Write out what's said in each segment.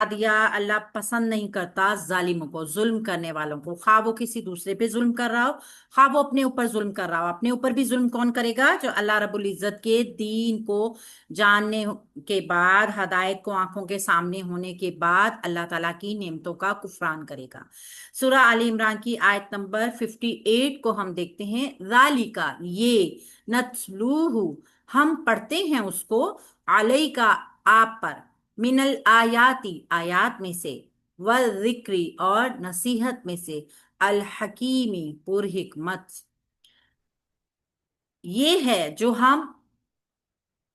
दिया, अल्लाह पसंद नहीं करता जालिमों को, जुल्म करने वालों को। खा वो किसी दूसरे पे जुल्म कर रहा हो, खा वो अपने ऊपर जुल्म कर रहा हो। अपने ऊपर भी जुल्म कौन करेगा? जो अल्लाह रब्बुल इज्जत के दीन को जानने के बाद, हदायत को आंखों के सामने होने के बाद अल्लाह ताला की नेमतों का कुफरान करेगा। सूरह आली इमरान की आयत नंबर 58 को हम देखते हैं। जालिका, ये, नतलूहु, हम पढ़ते हैं उसको, अलैका, आप पर, मिनल आयाती, आयात में से, व जिक्री, और नसीहत में से, अल हकीमी, पुर हिकमत। ये है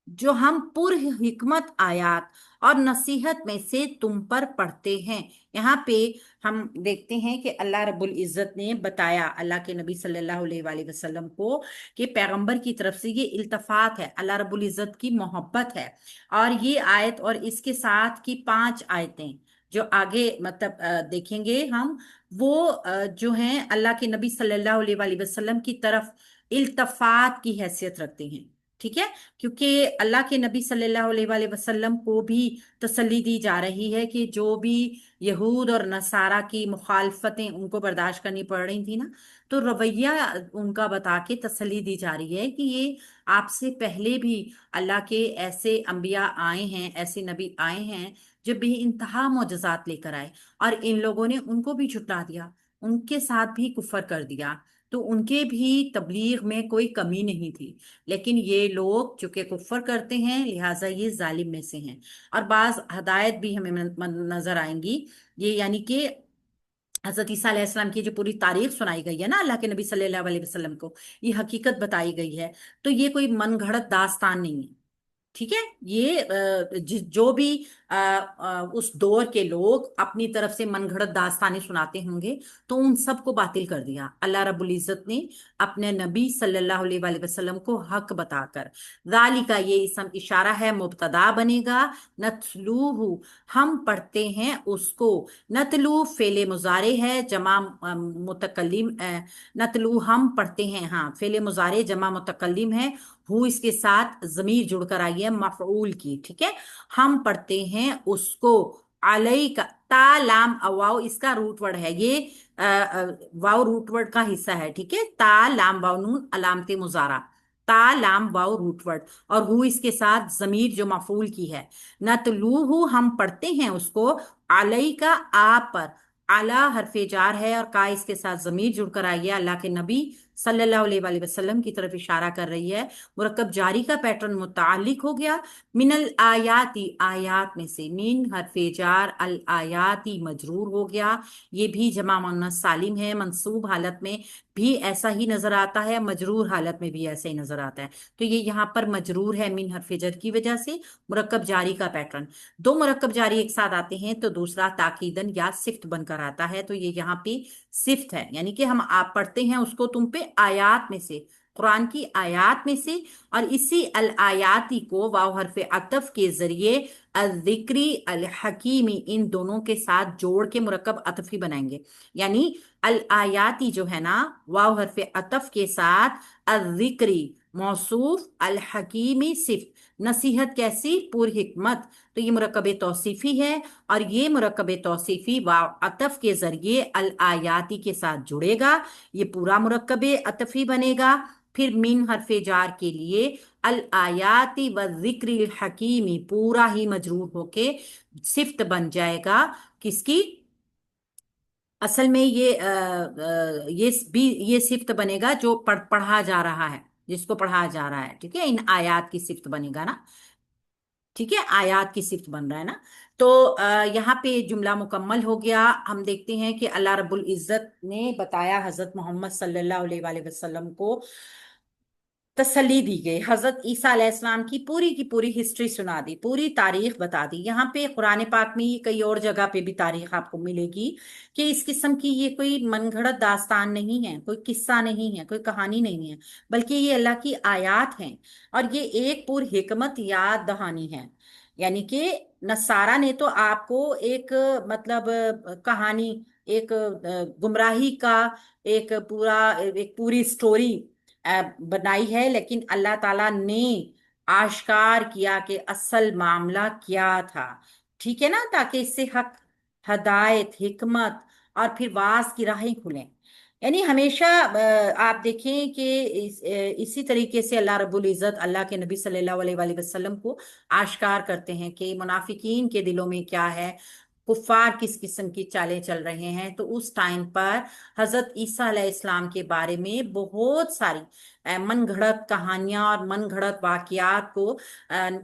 जो हम पुर हिकमत आयात और नसीहत में से तुम पर पढ़ते हैं। यहाँ पे हम देखते हैं कि अल्लाह रब्बुल इज्जत ने बताया अल्लाह के नबी सल्लल्लाहु अलैहि वसल्लम को कि पैगंबर की तरफ से ये इल्तफात है, अल्लाह रब्बुल इज्जत की मोहब्बत है। और ये आयत और इसके साथ की 5 आयतें जो आगे मतलब देखेंगे हम, वो जो हैं अल्लाह के नबी सल्लल्लाहु अलैहि वसल्लम की तरफ इल्तफात की हैसियत रखते हैं। ठीक है, क्योंकि अल्लाह के नबी सल्लल्लाहु अलैहि वसल्लम को भी तसल्ली दी जा रही है कि जो भी यहूद और नसारा की मुखालफतें उनको बर्दाश्त करनी पड़ रही थी ना, तो रवैया उनका बता के तसल्ली दी जा रही है कि ये आपसे पहले भी अल्लाह के ऐसे अंबिया आए हैं, ऐसे नबी आए हैं जो भी इंतहा मोजज़ात लेकर आए, और इन लोगों ने उनको भी झुटला दिया, उनके साथ भी कुफर कर दिया। तो उनके भी तबलीग में कोई कमी नहीं थी। लेकिन ये लोग चूंकि कुफ्र करते हैं, लिहाजा ये जालिम में से हैं। और बाज हदायत भी हमें नजर आएंगी। ये यानी कि हजरत ईसा अलैहिस्सलाम की जो पूरी तारीख सुनाई गई है ना अल्लाह के नबी सल्लल्लाहु अलैहि वसल्लम को, ये हकीकत बताई गई है। तो ये कोई मनगढ़ंत दास्तान नहीं है। ठीक है, ये जो भी उस दौर के लोग अपनी तरफ से मनगढ़ंत दास्तानें सुनाते होंगे, तो उन सब को बातिल कर दिया अल्लाह रब्बुल इज्जत ने अपने नबी सल्लल्लाहु अलैहि वसल्लम को हक बताकर। जालिका, ये इसम इशारा है, मुब्तदा बनेगा। नतलूहु, हम पढ़ते हैं उसको। नतलू फेले मुजारे है, जमा मुतकल्लिम, नतलू हम पढ़ते हैं, हाँ फेले मुजारे जमा मुतकल्लिम है। हु इसके साथ जमीर जुड़कर आई है मफऊल की। ठीक है, हम पढ़ते हैं उसको। अलई का ता लाम अवाव इसका रूट वर्ड है ये, वाव रूट वर्ड का हिस्सा है। ठीक है, ता लाम वाव नून अलामते मुजारा, ता लाम वाव रूट वर्ड, और हु इसके साथ जमीर जो मफूल की है। नतलूहु, हम पढ़ते हैं उसको, अलई का आप पर, आला हरफे जार है और का इसके साथ जमीर जुड़कर आई है, अल्लाह के नबी सल्लल्लाहु अलैहि वसल्लम की तरफ इशारा कर रही है। मुरक्कब जारी का पैटर्न मुतालिक हो गया। मिनल आयाती, आयात में से, मीन हरफे जार, अल आयाती मजरूर हो गया। ये भी जमा मुन्नस सालिम है, मंसूब हालत में भी ऐसा ही नजर आता है, मजरूर हालत में भी ऐसा ही नजर आता है। तो ये यहाँ पर मजरूर है मिन हरफे जर की वजह से। मुरक्कब जारी का पैटर्न, दो मुरक्कब जारी एक साथ आते हैं तो दूसरा ताकीदन या सिफ्त बनकर आता है। तो ये यहाँ पे सिफ्त है, यानी कि हम आप पढ़ते हैं उसको तुम पे आयात में से, कुरान की आयात में से। और इसी अल आयाती को वाव हरफे अतफ के जरिए अल जिक्री अल हकीमी, इन दोनों के साथ जोड़ के मुरक्कब अतफी बनाएंगे। यानी अल आयाती जो है ना, वाव हरफे अतफ के साथ अल जिक्री मौसूफ, अल हकीमी सिफ्त, नसीहत कैसी? पुर हिकमत। तो ये मुरक्कब तौसीफी है, और ये मुरक्कब तौसीफी वाव अतफ के जरिए अल आयाती के साथ जुड़ेगा, ये पूरा मुरक्कब अतफी बनेगा। फिर मिन हरफे जार के लिए अल आयाती व जिक्रिल हकीमी, पूरा ही मजरूर होके सिफ्त बन जाएगा। किसकी? असल में ये भी ये सिफ्त बनेगा जो पढ़ा जा रहा है, जिसको पढ़ा जा रहा है। ठीक है, इन आयात की सिफ्त बनेगा ना। ठीक है, आयात की सिफ्त बन रहा है ना। तो यहाँ पे जुमला मुकम्मल हो गया। हम देखते हैं कि अल्लाह रब्बुल इज्जत ने बताया हजरत मोहम्मद सल्लल्लाहु अलैहि वसल्लम को तसल्ली दी गई, हजरत ईसा अलैहिस्सलाम की पूरी हिस्ट्री सुना दी, पूरी तारीख बता दी। यहाँ पे कुरान पाक में ही कई और जगह पे भी तारीख आपको मिलेगी कि इस किस्म की ये कोई मनगढ़ंत दास्तान नहीं है, कोई किस्सा नहीं है, कोई कहानी नहीं है, बल्कि ये अल्लाह की आयात हैं। और ये एक पूरी हिकमत याद दहानी है। यानी कि नसारा ने तो आपको एक मतलब कहानी, एक गुमराही का एक पूरा, एक पूरी स्टोरी बनाई है, लेकिन अल्लाह ताला ने आश्कार किया कि असल मामला क्या था। ठीक है ना, ताकि इससे हक, हदायत, हिकमत और फिर वाज की राहें खुलें। यानी हमेशा आप देखें कि इसी तरीके से अल्लाह रब्बुल इज़्ज़त अल्लाह के नबी सल्लल्लाहु अलैहि वसल्लम को आश्कार करते हैं कि मुनाफिकीन के दिलों में क्या है, कुफ्फार किस किस्म की चालें चल रहे हैं। तो उस टाइम पर हजरत ईसा अलैहिस्सलाम के बारे में बहुत सारी मन घड़त कहानियां और मन घड़त वाकयात को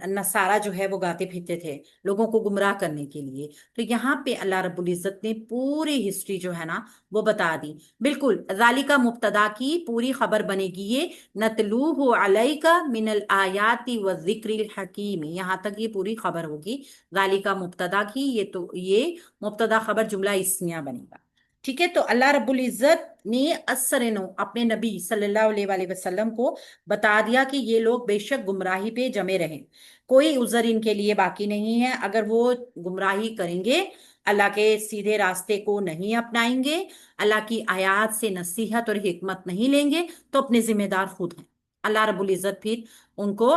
नसारा जो है वो गाते फिरते थे लोगों को गुमराह करने के लिए। तो यहाँ पे अल्लाह रब्बुल इज़्ज़त ने पूरी हिस्ट्री जो है ना वो बता दी। बिल्कुल ज़ालिका मुब्तदा की पूरी खबर बनेगी ये, नतलूहु अलैका मिनल आयाति व ज़िक्रिल हकीम, यहाँ तक ये पूरी खबर होगी। ज़ालिका मुब्तदा की, ये तो ये मुब्तदा खबर जुमला इस्मिया बनेगा। ठीक है, तो अल्लाह रब्बुल इज़्ज़त ने असरनो अपने नबी सल्लल्लाहु अलैहि वसल्लम को बता दिया कि ये लोग बेशक गुमराही पे जमे रहें, कोई उज़र इनके लिए बाकी नहीं है। अगर वो गुमराही करेंगे, अल्लाह के सीधे रास्ते को नहीं अपनाएंगे, अल्लाह की आयात से नसीहत और हिकमत नहीं लेंगे, तो अपने जिम्मेदार खुद हैं। अल्लाह रब्बुल इज़्ज़त फिर उनको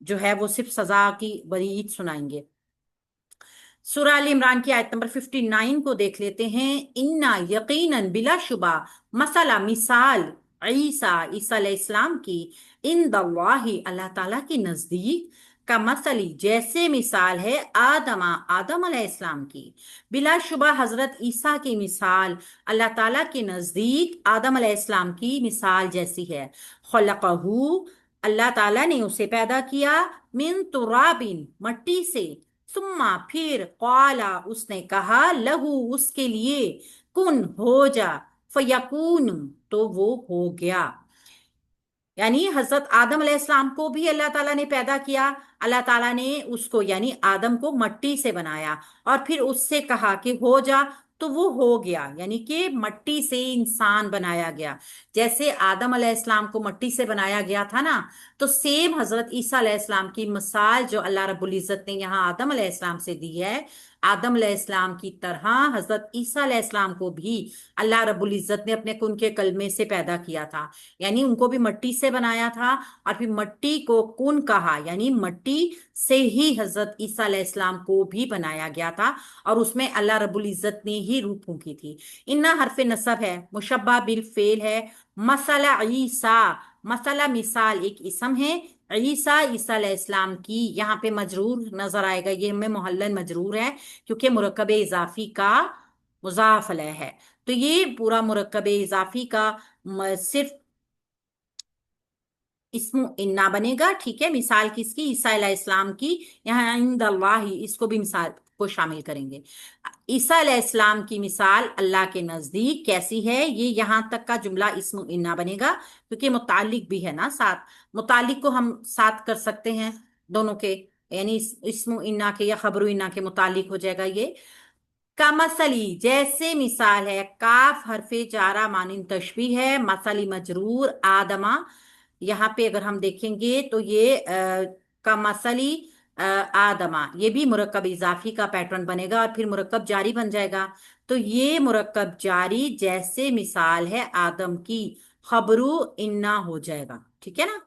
जो है वो सिर्फ सजा की वरीद सुनाएंगे। सूरह अल इमरान की आयत नंबर 59 को देख लेते हैं। इन्ना यकीनन बिलाशुबा, मसला मिसाल, ईसा ईसा अलैहिस्सलाम की, इन दल्लाही अल्लाह ताला के नजदीक, का मसली जैसे मिसाल है आदमा आदम अलैहिस्सलाम की, बिलाशुबा हजरत ईसा की मिसाल अल्लाह ताला के नजदीक आदम अलैहिस्सलाम की मिसाल जैसी है। खलकहू, अल्लाह ताला ने उसे पैदा किया, मिन तुराबिन मट्टी से, सुम्मा फिर, काला उसने कहा, लहू उसके लिए, कुन हो जा, फयकून तो वो हो गया। यानी हजरत आदम अलैहिस्सलाम को भी अल्लाह ताला ने पैदा किया। अल्लाह ताला ने उसको यानी आदम को मट्टी से बनाया और फिर उससे कहा कि हो जा, तो वो हो गया। यानी कि मट्टी से इंसान बनाया गया। जैसे आदम अलैहिस्सलाम को मट्टी से बनाया गया था ना, तो सेम हजरत ईसा अलैहिस्सलाम की मिसाल जो अल्लाह रब्बुल इज़्ज़त ने यहाँ आदम अलैहिस्सलाम से दी है, आदम अलैहिस्सलाम की तरह हजरत ईसा अलैहिस्सलाम को भी अल्लाह रब्बुल इज़्ज़त ने अपने कुन के कलमे से पैदा किया था। यानी उनको भी मट्टी से बनाया था और फिर मट्टी को कुन कहा, यानी मट्टी से ही हजरत ईसा अलैहिस्सलाम को भी बनाया गया था और उसमें अल्लाह रब्बुल इज़्ज़त ने ही रूह फूंकी थी। इन्ना हरफ नसब है, मुशब्बा बिल फेल है। मसला ईसा, मसला मिसाल एक इसम है। ईसा ईसा अलैहिस्सलाम की, यहाँ पे मजरूर नजर आएगा, ये में मोहल्लन मजरूर है क्योंकि मुरक्कब इजाफी का मुजाफ अलैह है। तो ये पूरा मुरक्कब इजाफी का सिर्फ इस्मु इन्ना बनेगा। ठीक है, मिसाल किसकी, ईसा अलैहिस्सलाम की। यहाँ इंदल्लाही इसको भी मिसाल को शामिल करेंगे। ईसा अलैहिस्सलाम की मिसाल अल्लाह के नजदीक कैसी है, ये यहाँ तक का जुमला इस्मु इन्ना बनेगा क्योंकि मुतालिक भी है ना साथ, मुतालिक को हम साथ कर सकते हैं दोनों के, यानी इस्मु इन्ना के या खबरू इन्ना के मुतालिक हो जाएगा ये। का मसली जैसे मिसाल है, काफ हरफे जारा मानिन तशबीह है, मसली मजरूर आदमा। यहाँ पे अगर हम देखेंगे तो ये का मसली आदमा, ये भी मुरक्कब इजाफी का पैटर्न बनेगा और फिर मुरक्कब जारी बन जाएगा। तो ये मुरक्कब जारी जैसे मिसाल है आदम की, खबरू इन्ना हो जाएगा। ठीक है ना,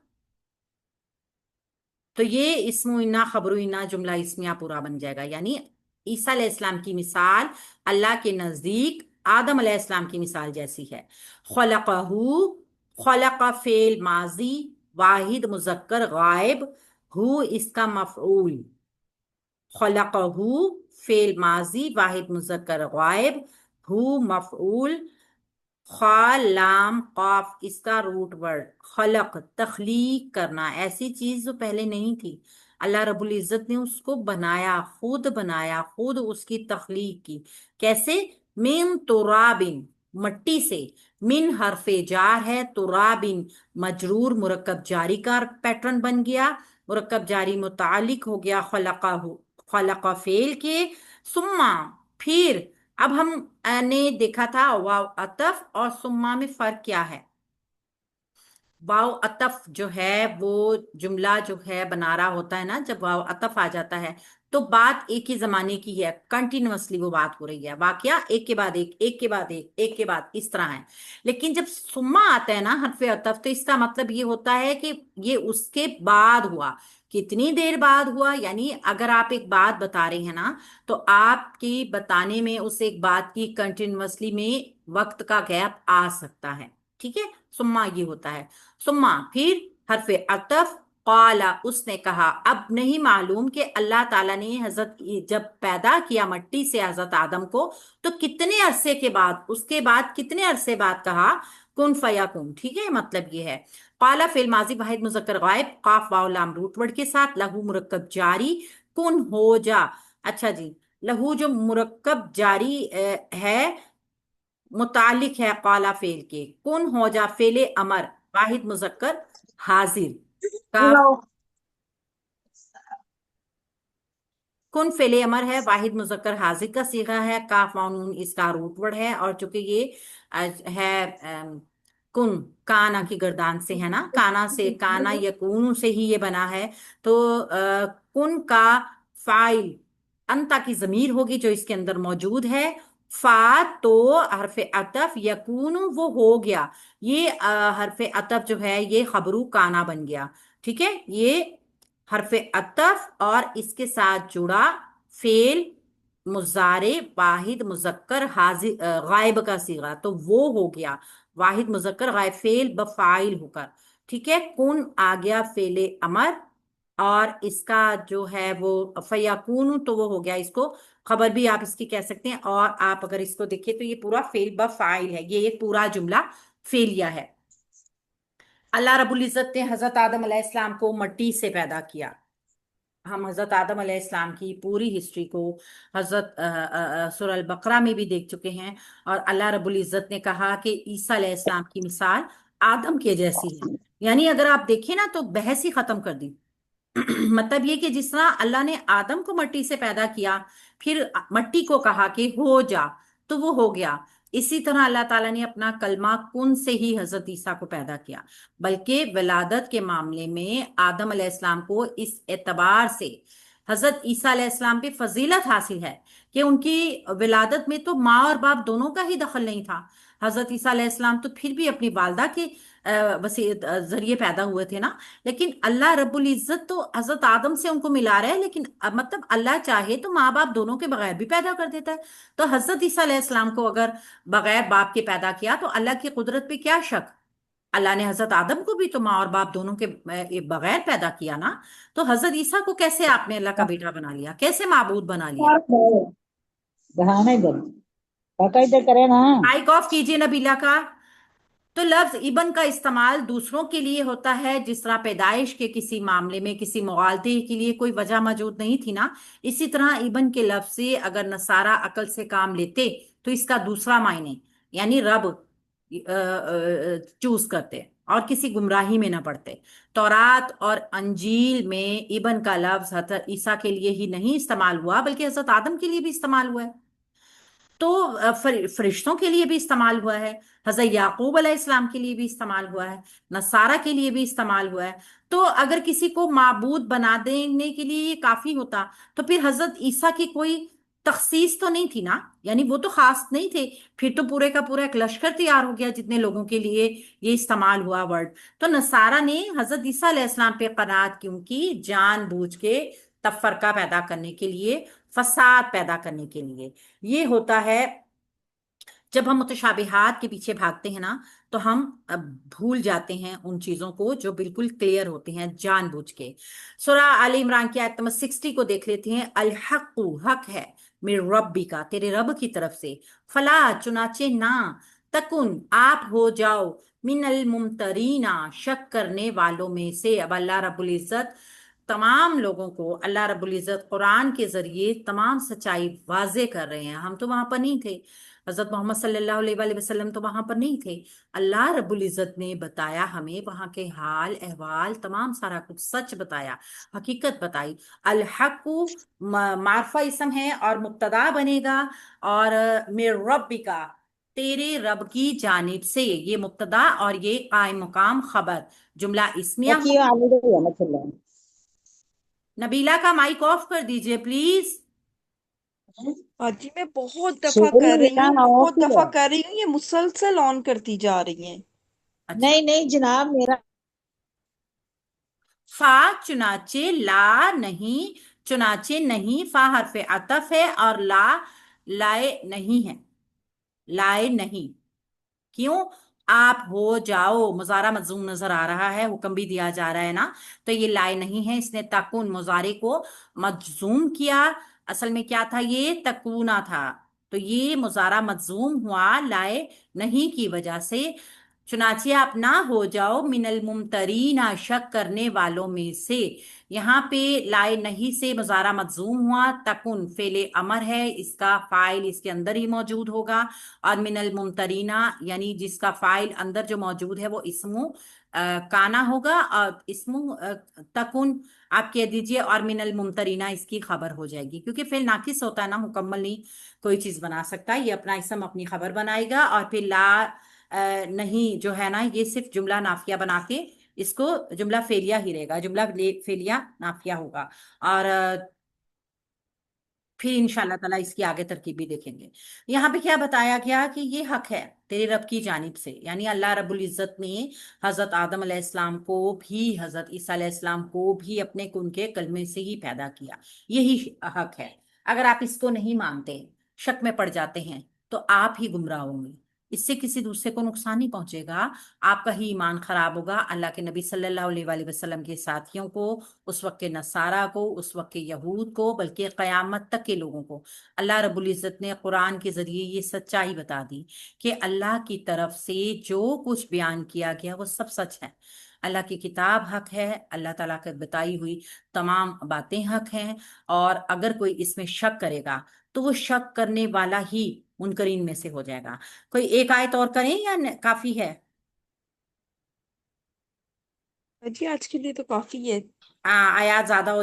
तो ये इस्मु इन्ना खबरू इन्ना जुमला इस्मिया पूरा बन जाएगा। यानी ईसा अलैहिस्सलाम की मिसाल अल्लाह के नजदीक आदम अलैहिस्सलाम की मिसाल जैसी है। खलकहू, खलक फेल माजी, वाहिद मुजक्कर गायब, हु इसका मफऊल। खलकहू फेल माजी वाहिद मुजक्कर गायब, हु मफऊल। खा लाम काफ इसका रूट वर्ड, खलक तखलीक करना, ऐसी चीज जो पहले नहीं थी, अल्लाह रब्बुल इज़्ज़त ने उसको बनाया, खुद बनाया, खुद उसकी तखलीक की। कैसे, मिन तुराबिन मट्टी से, मिन हरफे जार है, तुराबिन मजरूर मुरक्कब जारी का पैटर्न बन गया, मुरक्कब जारी मुतालिक हो गया खलका हो, खलका फेल के, सुम्मा फिर। अब हम ने देखा था वाव अतफ और सुम्मा में फर्क क्या है। वाव अतफ जो है वो जुमला जो है बना रहा होता है ना, जब वाव अतफ आ जाता है तो बात एक ही जमाने की है, कंटिन्यूअसली वो बात हो रही है, वाकया एक के बाद एक, एक के बाद एक के बाद इस तरह है। लेकिन जब सुम्मा आता है ना हरफे अतफ, तो इसका मतलब ये होता है कि ये उसके बाद हुआ, کتنی دیر بعد ہوا، یعنی اگر آپ ایک بات بتا رہے ہیں نا تو آپ کی بتانے میں اس ایک بات کی کنٹینوسلی میں وقت کا گیپ آ سکتا ہے، ٹھیک ہے۔ سما یہ ہوتا ہے، سما پھر حرف عطف، قالا اس نے کہا۔ اب نہیں معلوم کہ اللہ تعالیٰ نے حضرت جب پیدا کیا مٹی سے حضرت آدم کو تو کتنے عرصے کے بعد، اس کے بعد کتنے عرصے بعد کہا کن فیکون، ٹھیک ہے، مطلب یہ ہے۔ قالا فعل ماضی واحد مذکر غائب، قاف واو لام روٹ ورڈ کے ساتھ، لہو مرکب جاری، کن ہو جا۔ اچھا جی، لہو جو مرکب جاری ہے متعلق ہے قالا فعل کے، کن ہو جا فعل امر واحد مذکر حاضر، کاف کن فعل امر ہے واحد مذکر حاضر کا صیغہ ہے، کاف واو نون اس کا روٹ ورڈ ہے، اور چونکہ یہ ہے کن کانا کی گردان سے ہے نا، کانا سے، کانا یکون سے ہی یہ بنا ہے، تو کن کا فاعل انتا کی ضمیر ہوگی جو اس کے اندر موجود ہے، فا تو حرف عطف، یکون وہ ہو گیا، یہ حرف عطف جو ہے یہ خبرو کانا بن گیا، ٹھیک ہے۔ یہ حرف عطف اور اس کے ساتھ جڑا فعل مضارع واحد مذکر حاضر غائب کا صیغہ، تو وہ ہو گیا واحد مذکر غائب فعل بفاعل ہو کر، ٹھیک ہے۔ کن آ گیا فعل امر، اور اس کا جو ہے وہ فیکون، تو وہ ہو گیا اس کو خبر بھی آپ اس کی کہہ سکتے ہیں، اور آپ اگر اس کو دیکھیں تو یہ پورا فعل بفاعل ہے، یہ ایک پورا جملہ فعلیہ ہے۔ اللہ رب العزت نے حضرت آدم علیہ السلام کو مٹی سے پیدا کیا۔ ہم حضرت آدم علیہ السلام کی پوری ہسٹری کو حضرت سورہ البقرہ میں بھی دیکھ چکے ہیں، اور اللہ رب العزت نے کہا کہ عیسیٰ علیہ السلام کی مثال آدم کے جیسی ہے، یعنی اگر آپ دیکھیں نا تو بحث ہی ختم کر دی۔ مطلب یہ کہ جس طرح اللہ نے آدم کو مٹی سے پیدا کیا، پھر مٹی کو کہا کہ ہو جا تو وہ ہو گیا، اسی طرح اللہ تعالیٰ نے اپنا کلمہ کن سے ہی حضرت عیسیٰ کو پیدا کیا، بلکہ ولادت کے معاملے میں آدم علیہ السلام کو اس اعتبار سے حضرت عیسیٰ علیہ السلام پہ فضیلت حاصل ہے کہ ان کی ولادت میں تو ماں اور باپ دونوں کا ہی دخل نہیں تھا۔ حضرت عیسیٰ علیہ السلام تو پھر بھی اپنی والدہ کے ذریعے پیدا ہوئے تھے نا، لیکن اللہ رب العزت تو حضرت آدم سے ان کو ملا رہا ہے، لیکن مطلب اللہ چاہے تو ماں باپ دونوں کے بغیر بھی پیدا کر دیتا ہے، تو حضرت عیسیٰ علیہ السلام کو اگر بغیر باپ کے پیدا کیا تو اللہ کی قدرت پہ کیا شک؟ اللہ نے حضرت آدم کو بھی تو ماں اور باپ دونوں کے بغیر پیدا کیا نا، تو حضرت عیسیٰ کو کیسے آپ نے اللہ کا بیٹا بنا لیا، کیسے معبود بنا لیا؟ کرے نا، مائک آف کیجئے نبیلہ کا۔ تو لفظ ابن کا استعمال دوسروں کے لیے ہوتا ہے، جس طرح پیدائش کے کسی معاملے میں کسی مغالطے کے لیے کوئی وجہ موجود نہیں تھی نا، اسی طرح ابن کے لفظ سے اگر نصارہ عقل سے کام لیتے تو اس کا دوسرا معنی یعنی رب چوز کرتے اور کسی گمراہی میں نہ پڑتے۔ تورات اور انجیل میں ابن کا لفظ حضرت عیسیٰ کے لیے ہی نہیں استعمال ہوا بلکہ حضرت آدم کے لیے بھی استعمال ہوا ہے، تو فرشتوں کے لیے بھی استعمال ہوا ہے، حضرت یعقوب علیہ السلام کے لیے بھی استعمال ہوا ہے، نصارہ کے لیے بھی استعمال ہوا ہے۔ تو اگر کسی کو معبود بنا دینے کے لیے یہ کافی ہوتا تو پھر حضرت عیسیٰ کی کوئی تخصیص تو نہیں تھی نا، یعنی وہ تو خاص نہیں تھے، پھر تو پورے کا پورا ایک لشکر تیار ہو گیا جتنے لوگوں کے لیے یہ استعمال ہوا ورڈ۔ تو نصارہ نے حضرت عیسیٰ علیہ السلام پہ قناعت کیوں کی؟ جان بوجھ کے تفرقہ پیدا کرنے کے لیے، فساد پیدا کرنے کے لیے۔ یہ ہوتا ہے جب ہم متشابہات کے پیچھے بھاگتے ہیں نا تو ہم بھول جاتے ہیں ان چیزوں کو جو بالکل کلیئر ہوتی ہیں جان بوجھ کے۔ سورہ آل عمران کی آیت نمبر 60 کو دیکھ لیتے ہیں۔ الحق حق ہے، من ربی کا تیرے رب کی طرف سے، فلا چنانچہ نہ، تکن آپ ہو جاؤ، من الممترین شک کرنے والوں میں سے۔ اب اللہ رب العزت تمام لوگوں کو، اللہ رب العزت قرآن کے ذریعے تمام سچائی واضح کر رہے ہیں۔ ہم تو وہاں پر نہیں تھے، حضرت محمد صلی اللہ علیہ وآلہ وسلم تو وہاں پر نہیں تھے، اللہ رب العزت نے بتایا ہمیں وہاں کے حال احوال، تمام سارا کچھ سچ بتایا، حقیقت بتائی۔ الحق معرفہ اسم ہے اور مبتدا بنے گا، اور من ربک تیرے رب کی جانب سے، یہ مبتدا اور یہ قائم مقام خبر جملہ اسمیہ ہو۔ نبیلہ کا مائک آف کر دیجئے پلیز۔ جی میں بہت دفعہ کر رہی ہوں، بہت دفعہ کر رہی ہوں، یہ مسلسل آن کرتی جا رہی ہیں۔ اچھا نہیں نہیں جناب، میرا फा चुनाचे ला नहीं, चुनाचे नहीं, फा हरफ अतफ है और ला लाए नहीं है, लाए नहीं। क्यों? आप हो जाओ, मुजारा मजूम नजर आ रहा है, हुक्म भी दिया जा रहा है ना, तो ये लाए नहीं है, इसने तकुन मुजारे को मजूम किया। असल में क्या था, ये तकुना था, तो ये मुजारा मजूम हुआ लाए नहीं की वजह से। चुनाचे आप ना हो जाओ मिनल मुमतरीना, शक करने वालों में से। यहाँ पे लाए नहीं से मुजारा मजूम हुआ, तकुन फेले अमर है, इसका फाइल इसके अंदर ही मौजूद होगा। और मिनल मुमतरीना यानी जिसका फाइल अंदर जो मौजूद है वो इस्मु काना होगा, और इस्मु तकुन आप कह दीजिए, और मिनल मुमतरीना इसकी खबर हो जाएगी, क्योंकि फिर नाकिस होता है ना, मुकम्मल नहीं कोई चीज बना सकता, ये अपना इसम अपनी खबर बनाएगा। और फिर ला नहीं जो है ना, ये सिर्फ जुमला नाफिया बना के इसको जुमला फेलिया ही रहेगा, जुमला फेलिया नाफिया होगा। और फिर इंशाल्लाह ताला इसकी आगे तरकीब भी देखेंगे। यहाँ पे क्या बताया गया कि ये हक है तेरे रब की जानिब से, यानी अल्लाह रब्बुल इज्जत ने हजरत आदम अलैहिस्सलाम को भी, हजरत ईसा अलैहिस्सलाम को भी अपने कुन के कलमे से ही पैदा किया, यही हक है। अगर आप इसको नहीं मानते, शक में पड़ जाते हैं, तो आप ही गुमराह होंगे, इससे किसी दूसरे को नुकसान नहीं पहुंचेगा, आपका ही ईमान खराब होगा। अल्लाह के नबी सल्लल्लाहु अलैहि वसल्लम के साथियों को, उस वक्त के नसारा को, उस वक्त के यहूद को, बल्कि क़यामत तक के लोगों को अल्लाह रब्बुल इज़्ज़त ने कुरान के जरिए ये सच्चाई बता दी कि अल्लाह की तरफ से जो कुछ बयान किया गया वो सब सच है। अल्लाह की किताब हक है, अल्लाह ताला की बताई हुई तमाम बातें हक हैं। और अगर कोई इसमें शक करेगा तो वो शक करने वाला ही मुनकरीन में से हो जाएगा। कोई एक आयत और करें या काफी है? जी आज के लिए तो काफी है। आयात ज्यादा हो